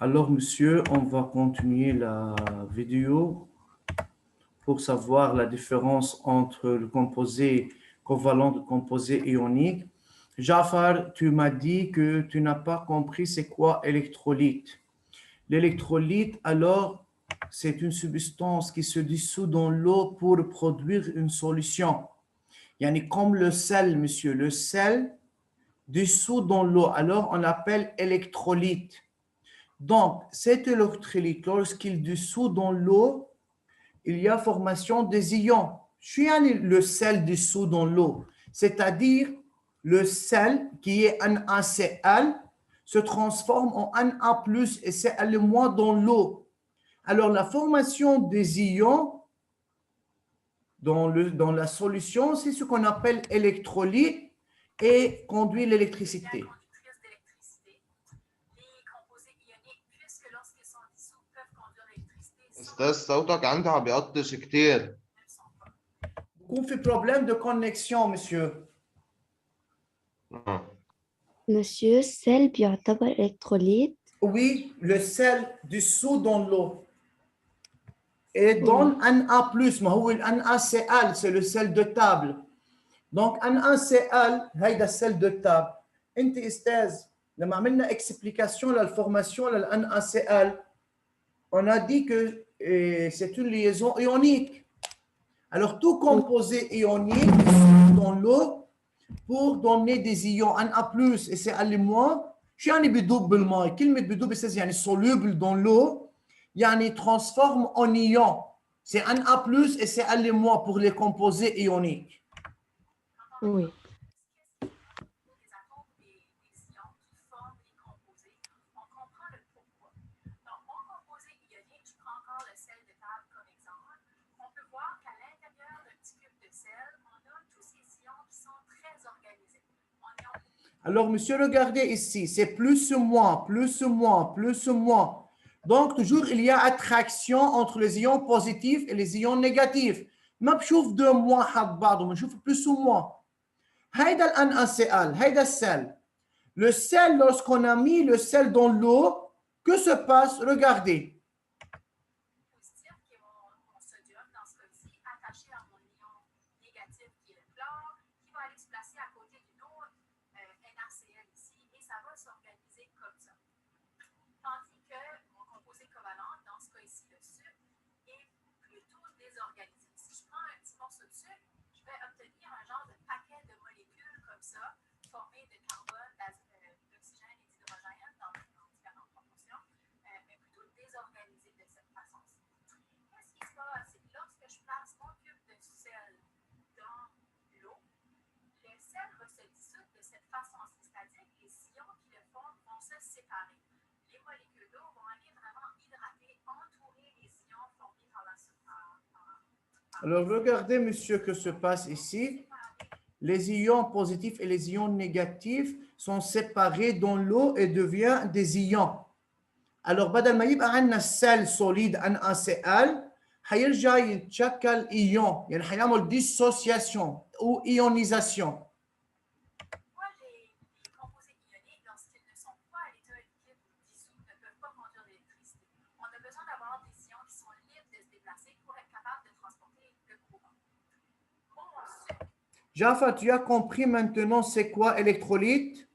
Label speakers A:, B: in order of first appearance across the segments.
A: Alors, monsieur, on va continuer la vidéo pour savoir la différence entre le composé covalent et le composé ionique. Jafar, tu m'as dit que tu n'as pas compris c'est quoi électrolyte. L'électrolyte, alors, c'est une substance qui se dissout dans l'eau pour produire une solution. Yani comme le sel, monsieur, le sel dissout dans l'eau, alors on l'appelle électrolyte. Donc, cet électrolyte, lorsqu'il dissout dans l'eau, il y a formation des ions. Le sel dissout dans l'eau, c'est-à-dire le sel qui est NaCl se transforme en Na+, et Cl- dans l'eau. Alors, la formation des ions dans la solution, c'est ce qu'on appelle électrolyte et conduit l'électricité.
B: أستاذ صوتك عندها بيقطش كتير.
A: On fait problème de connexion, monsieur.
C: Monsieur, sel بيعتبر إلكتروليت.
A: Oui, le sel dissout dans l'eau et donne Na+, ما هو NaCl, c'est le sel de table. Donc NaCl, هيدا السل de table. انت استاذ لما عملنا explication للformation لل NaCl, on a dit que c'est une liaison ionique. Alors tout composé ionique dans l'eau pour donner des ions Na+, et Cl-. شو يعني بيدوب بالماء؟ كلمة بيدوب استاذ يعني soluble dans l'eau, يعني transforme en ion. C'est Na+, et Cl- pour les composés ioniques.
C: Oui.
A: Alors, monsieur, regardez ici, c'est plus ou moins, plus ou moins, plus ou moins. Donc, toujours, il y a attraction entre les ions positifs et les ions négatifs. ما بشوف deux moins حد بعضهم، بشوف plus ou moins. هيدا ال NaCl, هيدا السel. Le sel, lorsqu'on a mis le sel dans l'eau, que se passe? Regardez. Alors, regardez, monsieur, que se passe ici. Les ions positifs et les ions négatifs sont séparés dans l'eau et deviennent des ions. Alors, بدل ما يبقى عندنا sel solide NaCl, هيرجع يتشكل ion، يعني هيعمل dissociation ou ionisation. Jaffa, tu as compris maintenant c'est quoi électrolyte?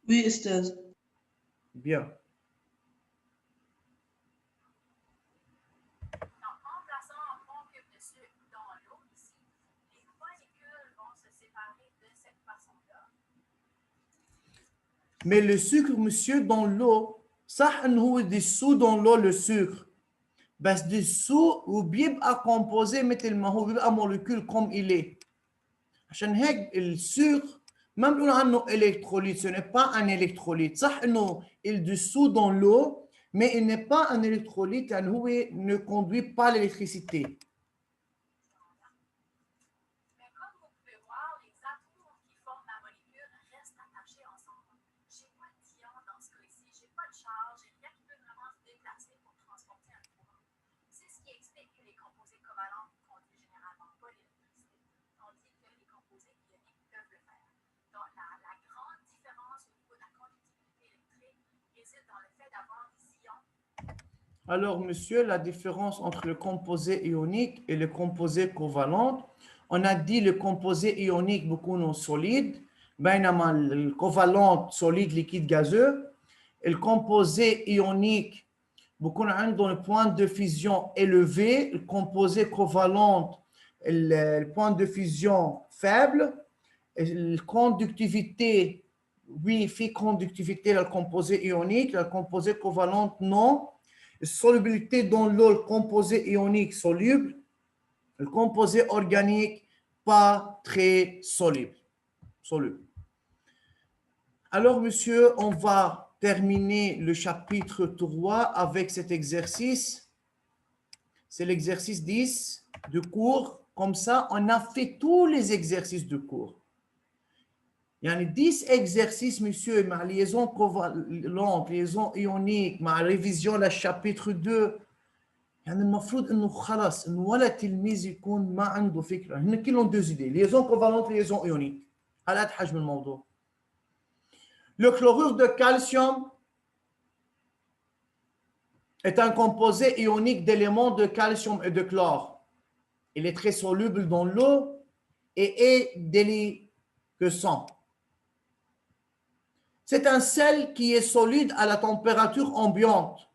D: Oui, Esther.
A: Bien. Mais le sucre, monsieur, dans l'eau, صح انه هو dissout dans l'eau le sucre. بس dissout وبيبقى composé مثل ما هو، بيبقى molécule comme il est. عشان هيك السكر ما بنقول عنه électrolyte, ce n'est pas un électrolyte. صح انه il dissout dans l'eau, mais il n'est pas un électrolyte, يعني هو ne conduit pas l'électricité. Alors, monsieur, la différence entre le composé ionique et le composé covalent, on a dit le composé ionique beaucoup non solide, بينما le covalent solide, liquide, gazeux. Le composé ionique beaucoup عندهم le point de fusion élevé, le composé covalent le point de fusion faible, la conductivité, oui, fait conductivité le composé ionique, le composé covalent non. Solubilité dans l'eau, le composé ionique soluble, le composé organique pas très soluble. Alors, monsieur, on va terminer le chapitre 3 avec cet exercice. C'est l'exercice 10 de cours. Comme ça, on a fait tous les exercices de cours. Il y a 10 exercices, monsieur, ma liaison covalente, liaison ionique, ma révision le chapitre 2. يعني المفروض انه خلاص انه ولا تلميذ يكون ما عنده فكره، هن كلهم deux idées، liaison covalente, liaison ionique. على قد حجم الموضوع. Le chlorure de calcium est un composé ionique d'éléments de calcium et de chlore. Il est très soluble dans l'eau et est déliquescent. C'est un sel qui est solide à la température ambiante.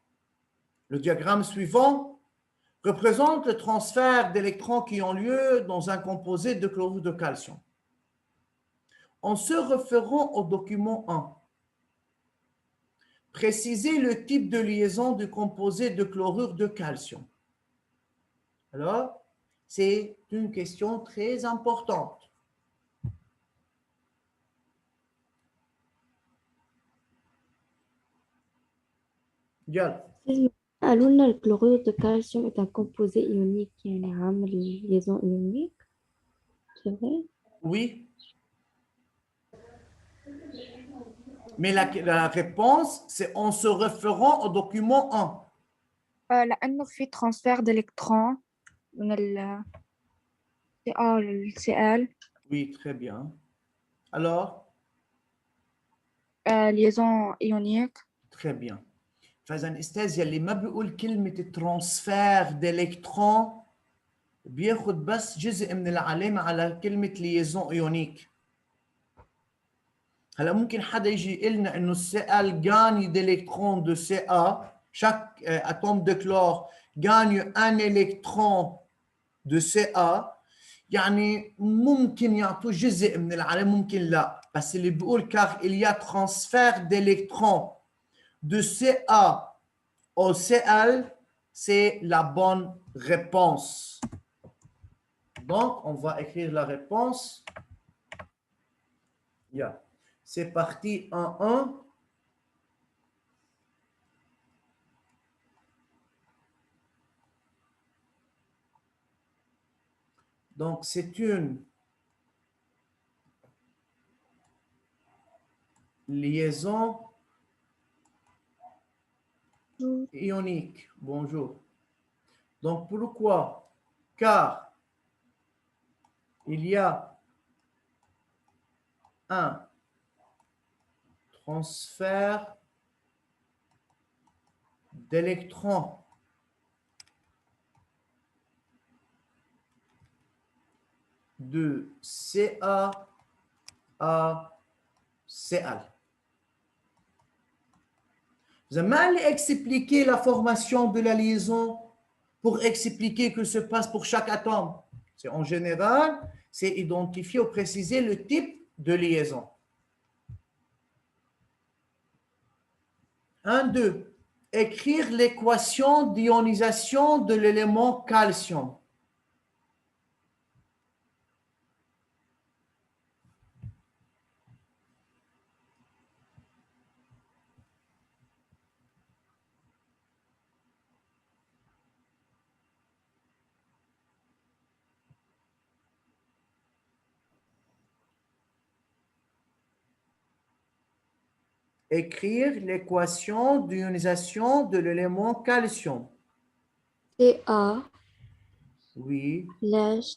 A: Le diagramme suivant représente le transfert d'électrons qui ont lieu dans un composé de chlorure de calcium. En se référant au document 1, précisez le type de liaison du composé de chlorure de calcium. Alors, c'est une question très importante. يلا.
C: قالوا لنا الكلوريد de calcium est un composé ionique يعني عامل liaison ionique. C'est vrai?
A: Oui. Mais la réponse, c'est en se référant au document 1.
E: لأنه في transfert d'électrons من ال CA لل Cl.
A: Oui, très bien. Alors?
E: liaison ionique.
A: Très bien. فإذا أستاذ يلي ما بيقول كلمة ترانسفير ديلكترون بياخد بس جزء من العلامة على كلمة ليزون ايونيك. هلا ممكن حدا يجي يقول لنا انه Cl gagne d'électrons de Ca, chaque atome de chlore gagne un électron de Ca، يعني ممكن يعطوا جزء من العلامة ممكن لا، بس اللي بيقول car il y a transfert d'électrons de Ca au Cl, c'est la bonne réponse. Donc, on va écrire la réponse. Yeah. C'est parti 1-1. Donc, c'est une liaison ionique. Bonjour. Donc, pourquoi? Car il y a un transfert d'électrons de Ca à Cl. Vous avez mal expliqué la formation de la liaison pour expliquer que se passe pour chaque atome. C'est en général, c'est identifier ou préciser le type de liaison. 1, 2. Écrire l'équation d'ionisation de l'élément calcium. Écrire l'équation d'ionisation de l'élément calcium.
C: Ca
A: Oui,
C: slash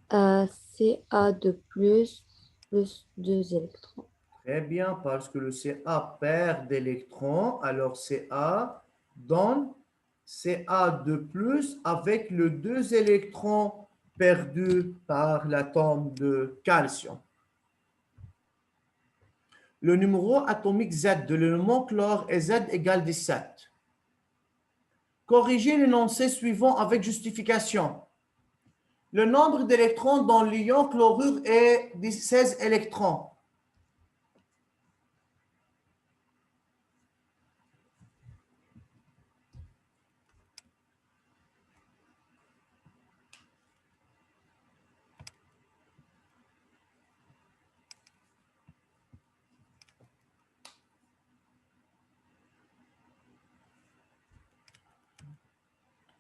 C: Ca de plus 2 électrons.
A: Très bien, parce que le Ca perd d'électrons, alors Ca donne Ca de plus avec le 2 électrons perdus par l'atome de calcium. Le numéro atomique Z de l'élément chlore est Z égale 17. Corrigez l'énoncé suivant avec justification. Le nombre d'électrons dans l'ion chlorure est 16 électrons.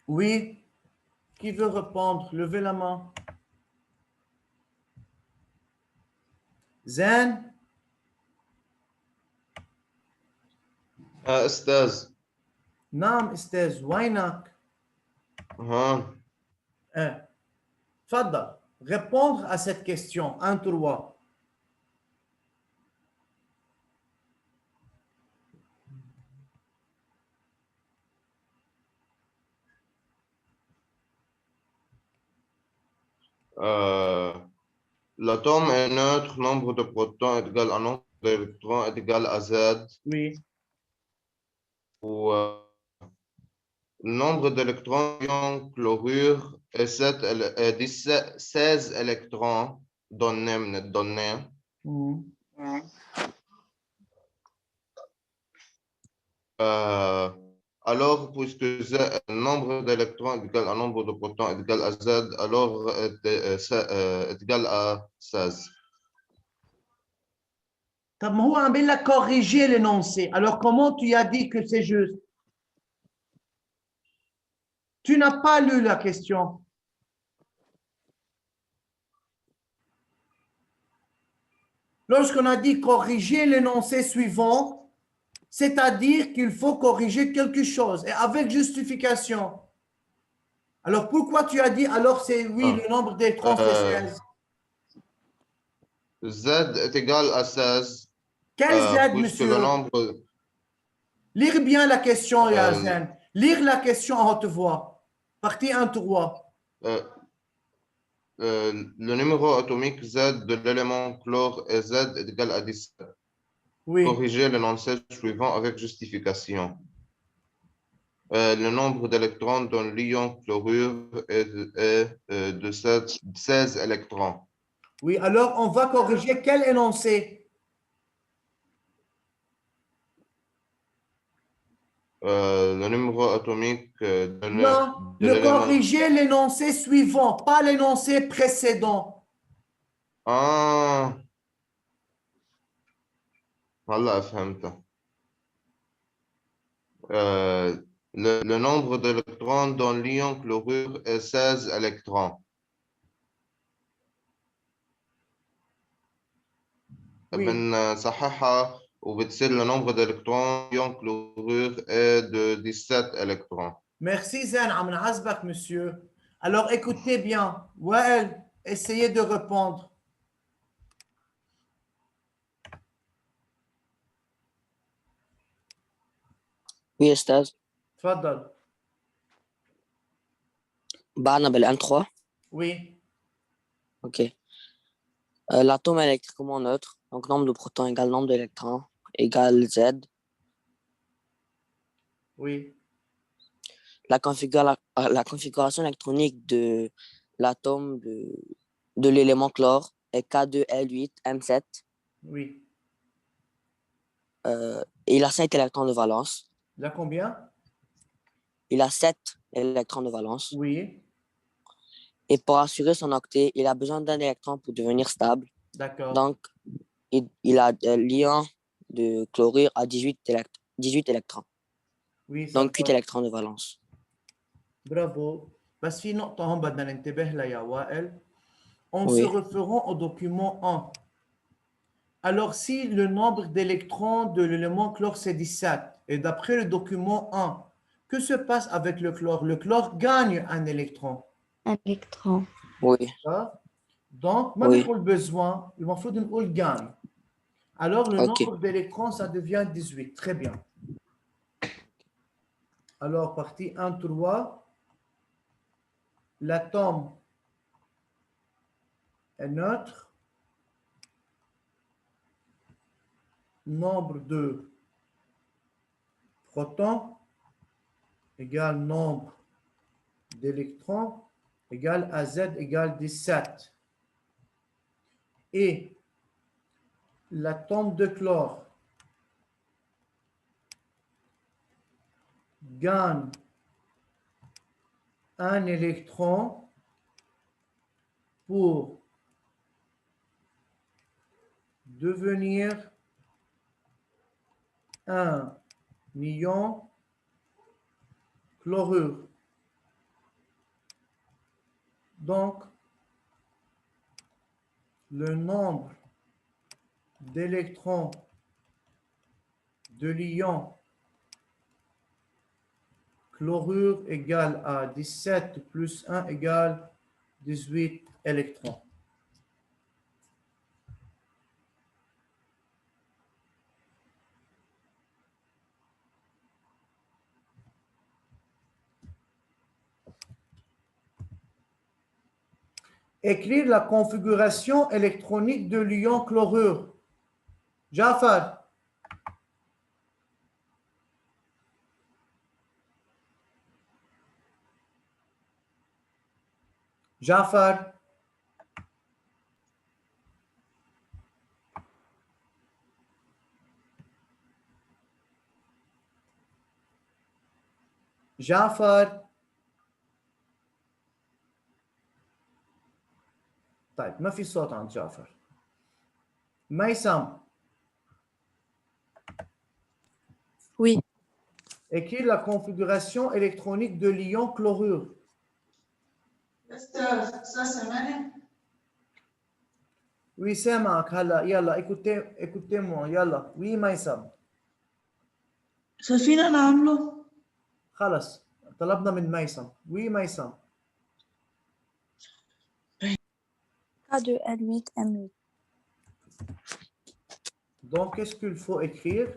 A: Oui. Qui veut répondre? Levez la main. Zen?
B: أستاذ.
A: نعم أستاذ، وينك؟
B: ها.
A: تفضل. Répondre à cette question. 1, 3.
B: L'atome est neutre, nombre de protons est égal à nombre d'électrons est égal à Z.
A: Oui.
B: Ou le nombre d'électrons ion chlorure est 16 électrons donnés. Alors, puisque le nombre d'électrons est égal à nombre de protons est égal à Z, alors est égal à 16.
A: طب ما هو عم بيقول لك corriger l'énoncé. Alors comment tu as dit que c'est juste? Tu n'as pas lu la question. Lorsqu'on a dit corriger l'énoncé suivant, c'est-à-dire qu'il faut corriger quelque chose et avec justification. Alors pourquoi tu as dit alors c'est oui, le nombre d'électrons c'est 16?
B: Z est égal à 16.
A: Quel Z,
B: puisque
A: monsieur?
B: le nombre...
A: Lire bien la question, Yazen. Lire la question à haute voix. Partie 1, 3.
B: Le numéro atomique Z de l'élément chlore est Z est égal à 17.
A: Oui.
B: Corriger l'énoncé suivant avec justification. Le nombre d'électrons dans l'ion chlorure est de 16 électrons.
A: Oui, alors on va corriger quel énoncé?
B: Le numéro atomique
A: Non, le corriger l'énoncé suivant, pas l'énoncé précédent.
B: Ah, هلا فهمت. Le nombre d'électrons dans l'ion chlorure est 16 électrons.
A: Oui.
B: بنصححها وبتصير le nombre d'électrons ion chlorure est de 17 électrons.
A: Merci Zen, عم نعذبك monsieur. Alors écoutez bien. Wael, essayez de répondre.
F: Oui, أستاذ.
A: تفضل.
F: بعدنا بالان 3.
A: Oui.
F: OK. L'atome est électriquement neutre, donc nombre de protons égale nombre d'électrons égale Z.
A: Oui.
F: La configuration électronique de l'atome de l'élément chlore est K2L8M7.
A: Oui.
F: Et il a 5 électrons de valence.
A: Il a combien?
F: Il a 7 électrons de valence.
A: Oui.
F: Et pour assurer son octet, il a besoin d'un électron pour devenir stable.
A: D'accord.
F: Donc, il a l'ion de chlorure à 18 électrons.
A: Oui,
F: donc 8 électrons de valence.
A: Bravo. بس في نقطة هون بدنا ننتبه لها يا وائل. On
F: Oui.
A: se référant au document 1. Alors, si le nombre d'électrons de l'élément chlore c'est 17, et d'après le document 1, que se passe avec le chlore? Le chlore gagne un électron.
C: Un électron.
F: Oui.
A: Donc, ما
F: Oui.
A: بنقول besoin, المفروض نقول gagne. Alors, le
F: Ok.
A: nombre d'électrons, ça devient 18. Très bien. Alors, partie 1-3, l'atome est neutre. Nombre de protons égale nombre d'électrons égale AZ égale 17. Et l'atome de chlore gagne un électron pour devenir un ion chlorure. Donc, le nombre d'électrons de l'ion chlorure égale à 17 plus 1 égale 18 électrons. Écrire la configuration électronique de l'ion chlorure. Jafar. Jafar. جعفر. طيب ما في صوت عند جعفر. ميسم.
E: Oui.
A: Écrire la configuration électronique de l'ion chlorure.
D: Ça, c'est mal.
A: Oui, سامعك هلا يلا écoutez-moi يلا. Oui, ميسم.
D: Ça, فينا نعمله.
A: خلص طلبنا من ميسم. Oui, ميسم.
E: K2L8 M8.
A: Donc, qu'est-ce qu'il faut écrire?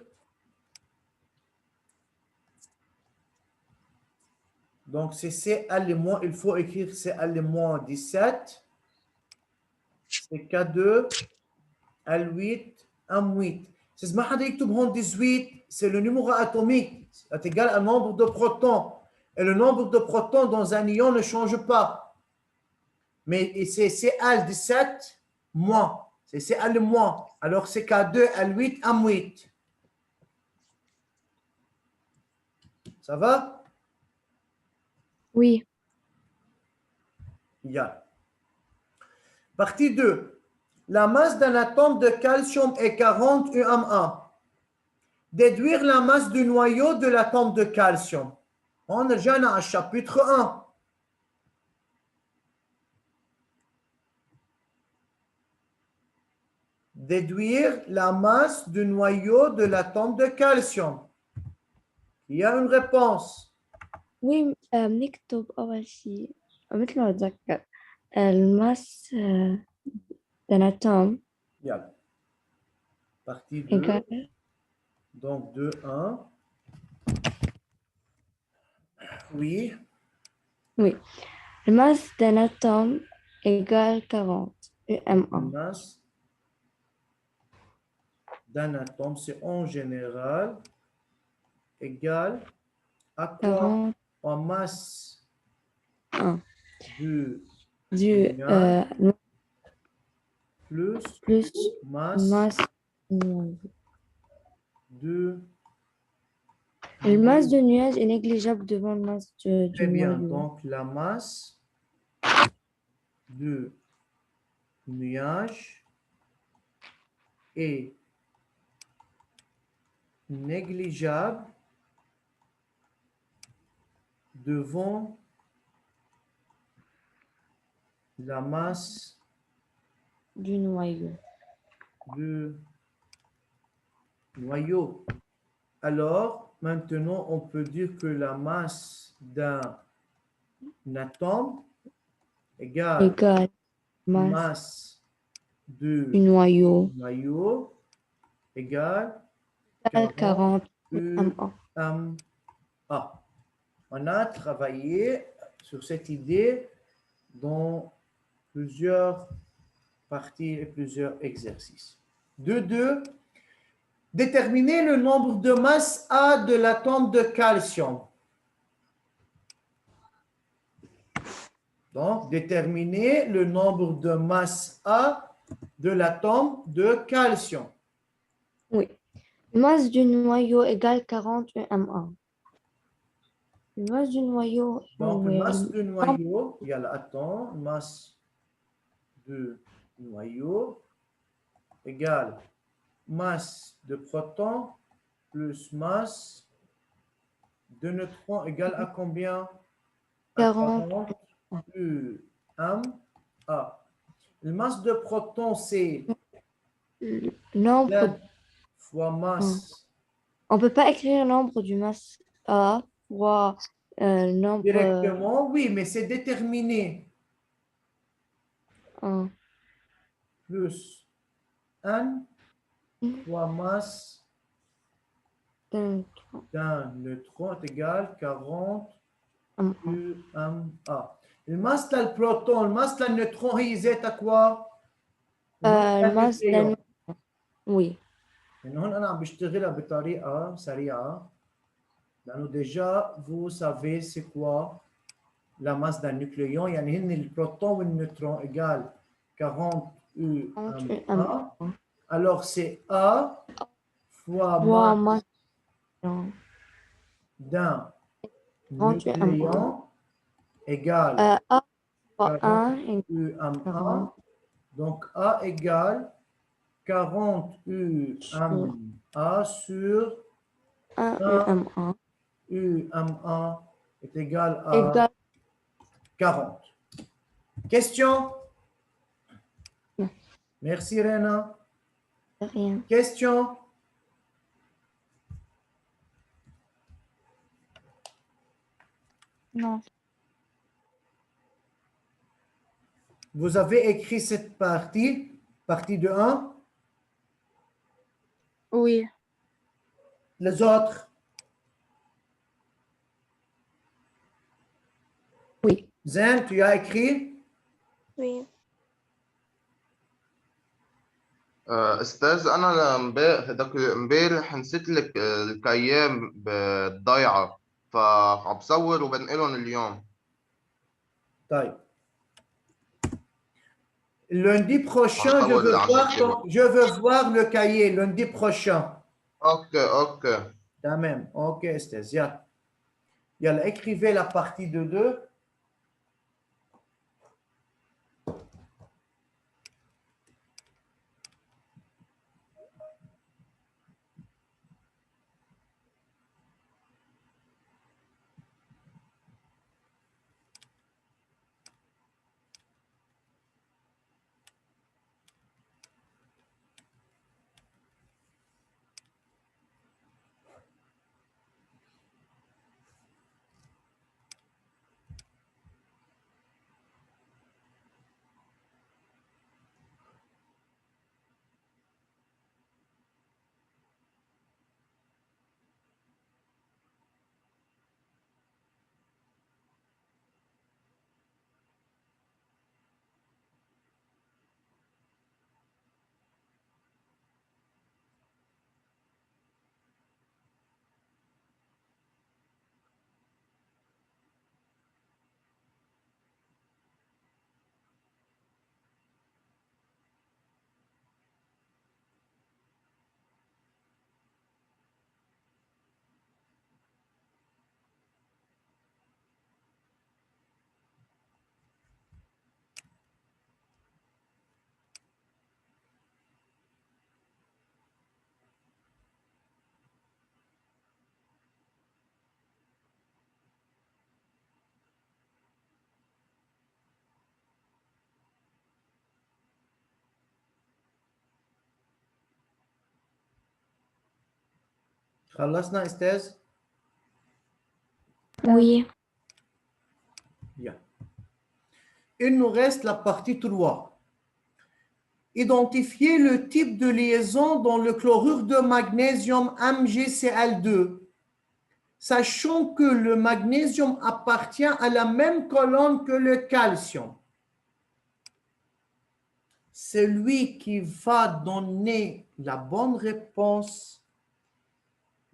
A: Donc, c'est Cl-, il faut écrire Cl-17. C'est K2, L8, M8. C'est ما حدا يكتب هون 18, c'est le numéro atomique. C'est égal à nombre de protons. Et le nombre de protons dans un ion ne change pas. Mais c'est Cl17 moins. C'est Cl moins. Alors, c'est K2, L8, M8. Ça va?
E: Oui.
A: Yeah. Partie 2. La masse d'un atome de calcium est 40 UM1. Déduire la masse du noyau de l'atome de calcium. On revient à chapitre 1. Déduire la masse du noyau de l'atome de calcium. Il y a une réponse.
C: Oui بنكتب أول شيء مثل ما أتذكر الماس d'un atome
A: Yeah. Partie 2.
C: égale
A: Donc 2, 1. Oui.
C: oui la masse d'un atome égale 40 UM1.
A: Masse d'un atome, c'est en général égal à quoi?
C: 40
A: En masse
C: un.
A: du
C: du
A: plus masse
C: masse
A: de...
C: le masse du nuage est négligeable devant le masse du
A: Très bien.
C: noyau.
A: Donc, la masse du nuage est négligeable devant la masse
C: du noyau.
A: du noyau. Alors, maintenant, on peut dire que la masse d'un atome égale
C: Égale masse
A: masse du
C: du noyau
A: noyau égale
C: 40
A: UMA. On a travaillé sur cette idée dans plusieurs parties et plusieurs exercices. 2.2. Déterminer le nombre de masses A de l'atome de calcium. Donc, déterminer le nombre de masses A de l'atome de calcium.
C: Oui. Masse du noyau égale 40 UMA. Masse du noyau.
A: Donc,
C: oui.
A: masse du noyau, il y a l'atome, masse du noyau égale masse de protons plus masse de neutrons égale à combien? À
C: 40.
A: UMA. La masse de protons, c'est
C: Nombre.
A: Z fois masse.
C: On ne peut pas écrire nombre du masse A fois nombre
A: Directement, oui, mais c'est déterminé.
C: 1.
A: Plus N fois masse d'un neutron est égal 40 UMA. Le masse de le proton, le masse de le neutron, il est à quoi?
C: الماس oui.
A: من هون أنا عم بشتغلها بطريقة سريعة لأنه déjà vous savez c'est quoi la masse d'un nucléon يعني هن البروتون والنيوترون égal 40 UMA. Alors c'est A fois masse d'un nucléon égale
C: A fois
A: 40
C: 1
A: UMA. Donc A égale 40 UMA sur
C: 1 UMA
A: UMA est égal à
C: égale
A: 40. Question?
C: Non.
A: Merci Rena.
C: rien.
A: Question?
E: Non.
A: Vous avez écrit cette partie, partie de 1.
E: Oui.
A: Les autres?
C: Oui.
A: Zen, tu as écrit?
E: Oui.
B: استاذ انا امبارح نسيت لك الكيام بالضيعه فبصور وبنقلهم اليوم.
A: طيب. Lundi prochain, je veux voir le cahier. Lundi prochain.
B: اوكي
A: تمام. اوكي استاذ. يلا écrivez la partie de 2. خلصنا استاذ؟
C: Oui.
A: Bien. Il nous reste la partie 3. identifier le type de liaison dans le chlorure de magnésium MgCl2, sachant que le magnésium appartient à la même colonne que le calcium. Celui qui va donner la bonne réponse،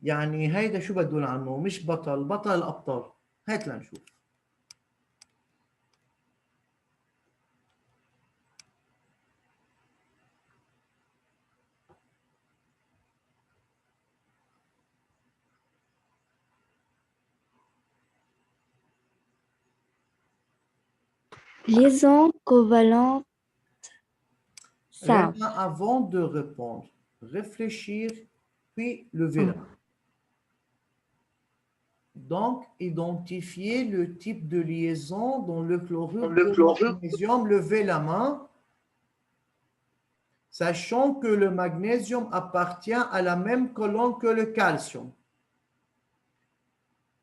A: يعني هيدا شو بدون عنه، مش بطل، بطل الأبطال. هات لنشوف.
C: Liaison covalente simple.
A: Réma, avant de répondre, réfléchir, puis lever la main. Donc, identifier le type de liaison dans le chlorure de magnésium, lever la main, sachant que le magnésium appartient à la même colonne que le calcium.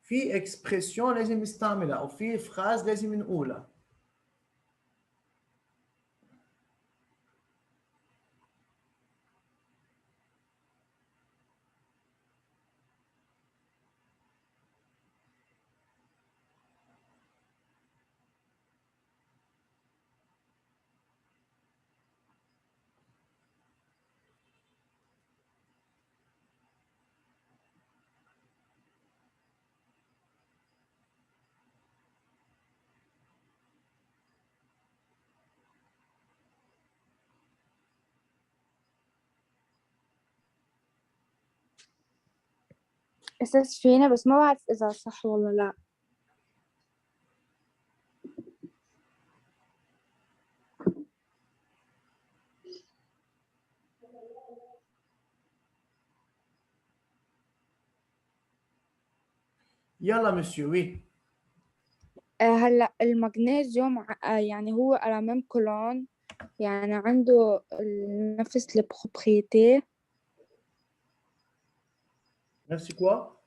A: في expression لازم نستعملها أو في phrase لازم نقولها.
E: إحساس فينا بس ما بعرف إذا صح ولا لا.
A: يلا مسيو وي.
E: هلا المغنيسيوم يعني هو على ميم كولون، يعني عنده نفس البروبريتي.
A: نفس quoi?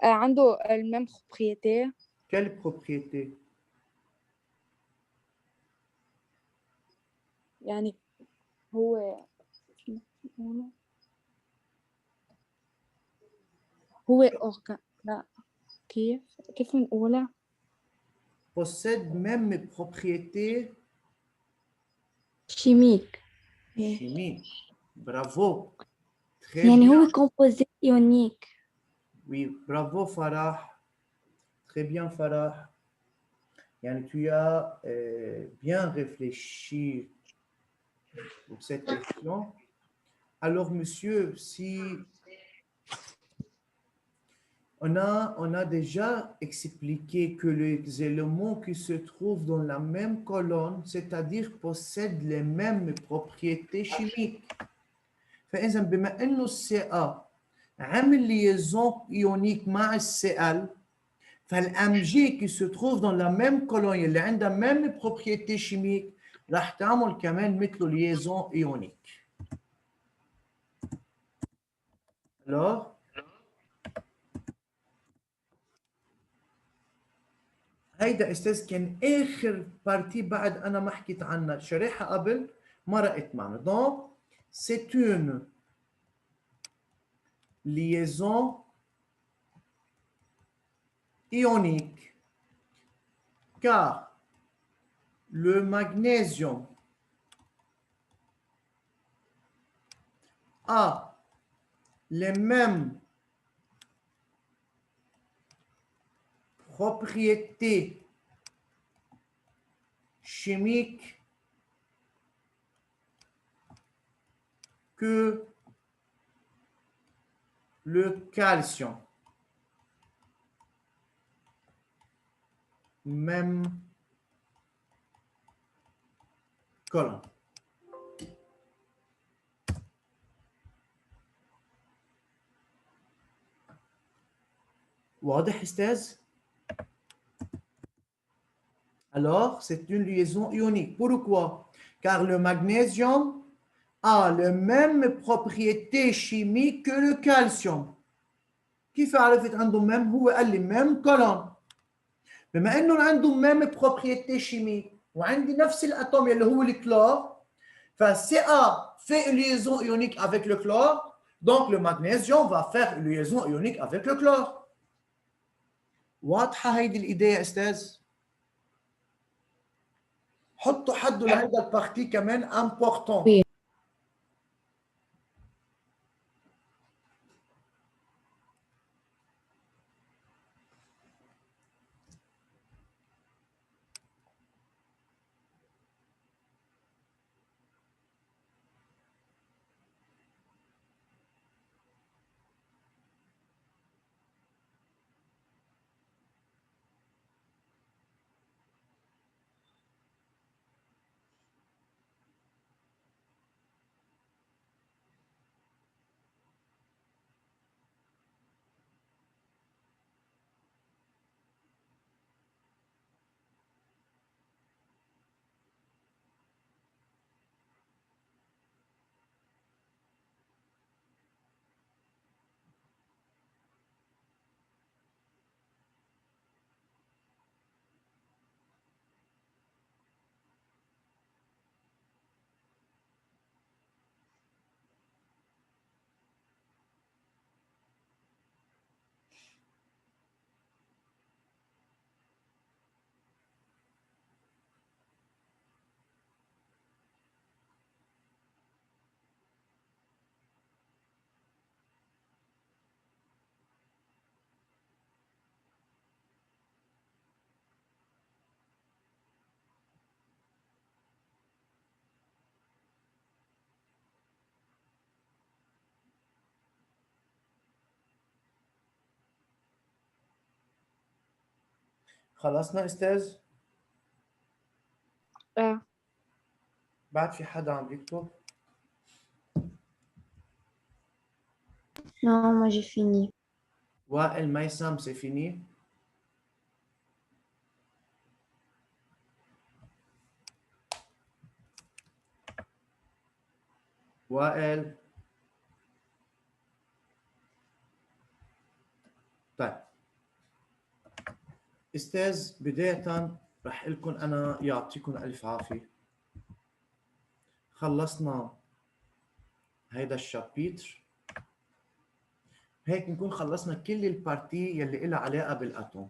E: عنده الميم بروبريتي.
A: Quelle propriété?
E: يعني هو أورجان، لا كيف نقولها؟
A: Possède même mes propriétés
C: chimique.
A: chimiques. Bravo. Très
C: يعني
A: bien.
C: هو composé ionique.
A: Oui, bravo Farah. Très bien Farah. Yani, tu as bien réfléchi pour cette question. Alors, monsieur, si on a déjà expliqué que les éléments qui se trouvent dans la même colonne, c'est-à-dire possèdent les mêmes propriétés chimiques. فإذا بما إنه الCa عمل liaison ionique مع الCl، فالMg qui se trouve dans la même colonne اللي عندها même propriété chimique راح تعمل كمان مثله liaison ionique. Alors, هيدا استاذ كان اخر بارتي بعد انا ما حكيت عنها، شرحها قبل ما رأيت معنا. Donc, c'est une liaison ionique car le magnésium a les mêmes propriétés chimiques que le calcium. Même colonne. واضح استاذ؟ Alors, c'est une liaison ionique. Pourquoi? Car le magnésium a les mêmes propriétés chimiques que le calcium. كيف عرفت عندهم même؟ هو قال لي même colonne. بما انه عندهم même propriété chimique وعندي نفس الاتوم اللي هو الكلور، فCA fait une liaison ionique avec le chlore, donc le magnésium va faire une liaison ionique avec le chlore. واضحة هيدي الإيديا يا أستاذ؟ حطوا حدوا لهيدا البارتي كمان important.
C: Oui.
A: خلصنا أستاذ؟ بعد في حدا عم بيكتب؟
C: Non, moi j'ai fini.
A: وائل ميسم c'est fini. وائل. طيب أستاذ بداية رح لكم أنا يعطيكم ألف عافية. خلصنا هيدا الشابيتر، هيك نكون خلصنا كل البارتي يلي إلها علاقة بالأتوم.